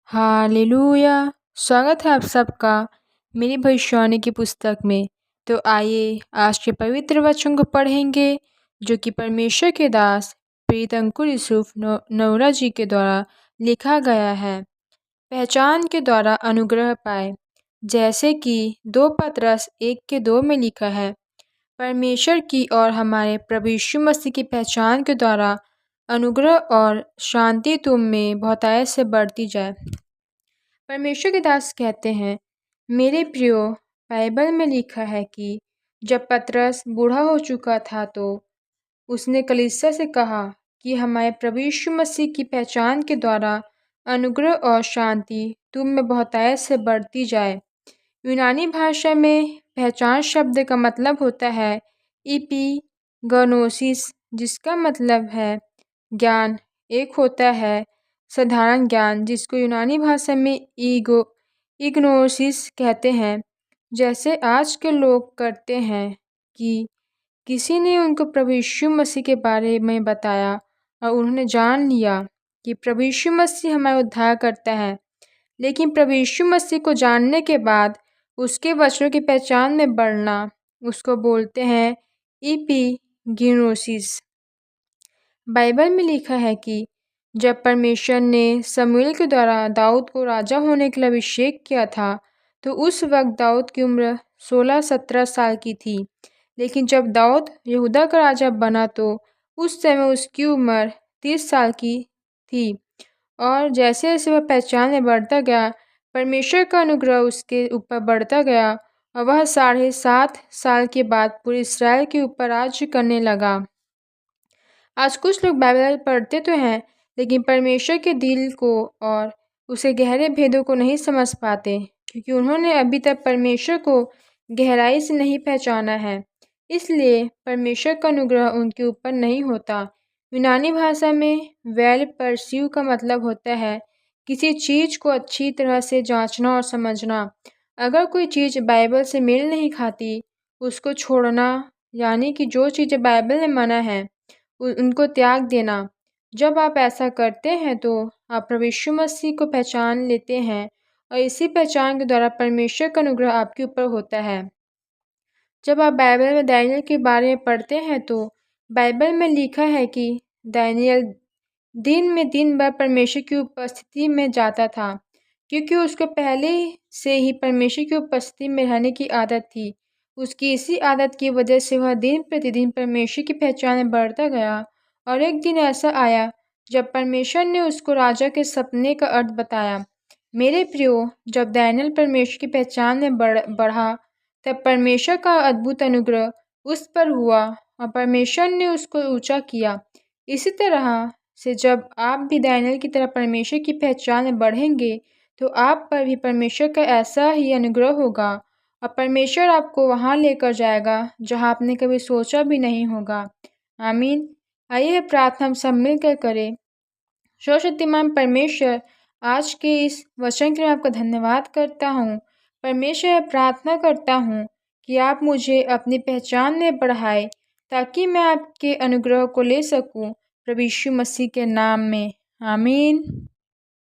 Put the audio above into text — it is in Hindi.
हालेलुया। स्वागत है आप सबका मेरी भविष्यवाणी की पुस्तक में। तो आइए आज के पवित्र वचन को पढ़ेंगे जो कि परमेश्वर के दास प्रीत अंकुर यूसुफ नौरा जी के द्वारा लिखा गया है। पहचान के द्वारा अनुग्रह पाए, जैसे कि 2 पतरस 1:2 में लिखा है, परमेश्वर की और हमारे प्रभु यीशु मसीह की पहचान के द्वारा अनुग्रह और शांति तुम में बहुतायत से बढ़ती जाए। परमेश्वर के दास कहते हैं, मेरे प्रियो, बाइबल में लिखा है कि जब पतरस बूढ़ा हो चुका था तो उसने कलीसिया से कहा कि हमारे प्रभु यीशु मसीह की पहचान के द्वारा अनुग्रह और शांति तुम में बहुतायत से बढ़ती जाए। यूनानी भाषा में पहचान शब्द का मतलब होता है इपिगनोसिस, जिसका मतलब है ज्ञान। एक होता है साधारण ज्ञान, जिसको यूनानी भाषा में इग्नोसिस कहते हैं, जैसे आज के लोग करते हैं कि किसी ने उनको प्रभु यीशु मसीह के बारे में बताया और उन्होंने जान लिया कि प्रभु यीशु मसीह हमारा उद्धार करता है, लेकिन प्रभु यीशु मसीह को जानने के बाद उसके वचनों की पहचान में बढ़ना, उसको बोलते हैं इपिगिनोसिस। बाइबल में लिखा है कि जब परमेश्वर ने शमूएल के द्वारा दाऊद को राजा होने के लिए अभिषेक किया था, तो उस वक्त दाऊद की उम्र 16-17 साल की थी। लेकिन जब दाऊद यहूदा का राजा बना तो उस समय उसकी उम्र 30 साल की थी। और जैसे जैसे वह पहचान में बढ़ता गया, परमेश्वर का अनुग्रह उसके ऊपर बढ़ता गया और वह 7.5 साल के बाद पूरे इस्राएल के ऊपर राज्य करने लगा। आज कुछ लोग बाइबल पढ़ते तो हैं, लेकिन परमेश्वर के दिल को और उसे गहरे भेदों को नहीं समझ पाते, क्योंकि उन्होंने अभी तक परमेश्वर को गहराई से नहीं पहचाना है। इसलिए परमेश्वर का अनुग्रह उनके ऊपर नहीं होता। यूनानी भाषा में वेल परस्यू का मतलब होता है किसी चीज़ को अच्छी तरह से जांचना और समझना। अगर कोई चीज़ बाइबल से मेल नहीं खाती, उसको छोड़ना, यानी कि जो चीज़ें बाइबल में मना है उनको त्याग देना। जब आप ऐसा करते हैं तो आप प्रभु यीशु मसीह को पहचान लेते हैं और इसी पहचान के द्वारा परमेश्वर का अनुग्रह आपके ऊपर होता है। जब आप बाइबल में दानियेल के बारे में पढ़ते हैं तो बाइबल में लिखा है कि दानियेल दिन में दिन भर परमेश्वर की उपस्थिति में जाता था, क्योंकि उसको पहले से ही परमेश्वर की उपस्थिति में रहने की आदत थी। उसकी इसी आदत की वजह से वह दिन प्रतिदिन परमेश्वर की पहचान में बढ़ता गया। और एक दिन ऐसा आया जब परमेश्वर ने उसको राजा के सपने का अर्थ बताया। मेरे प्रियो, जब दानियेल परमेश्वर की पहचान में बढ़ा, तब परमेश्वर का अद्भुत अनुग्रह उस पर हुआ और परमेश्वर ने उसको ऊंचा किया। इसी तरह से जब आप भी दानियेल की तरह परमेश्वर की पहचान में बढ़ेंगे, तो आप पर भी परमेश्वर का ऐसा ही अनुग्रह होगा और परमेश्वर आपको वहाँ लेकर जाएगा जहाँ आपने कभी सोचा भी नहीं होगा। आमीन। आइए प्रार्थना हम सब मिलकर करें। सर्वशक्तिमान परमेश्वर, आज के इस वचन के लिए आपका धन्यवाद करता हूँ। परमेश्वर, प्रार्थना करता हूँ कि आप मुझे अपनी पहचान में बढ़ाए, ताकि मैं आपके अनुग्रह को ले सकूँ। प्रभु यीशु मसीह के नाम में, आमीन।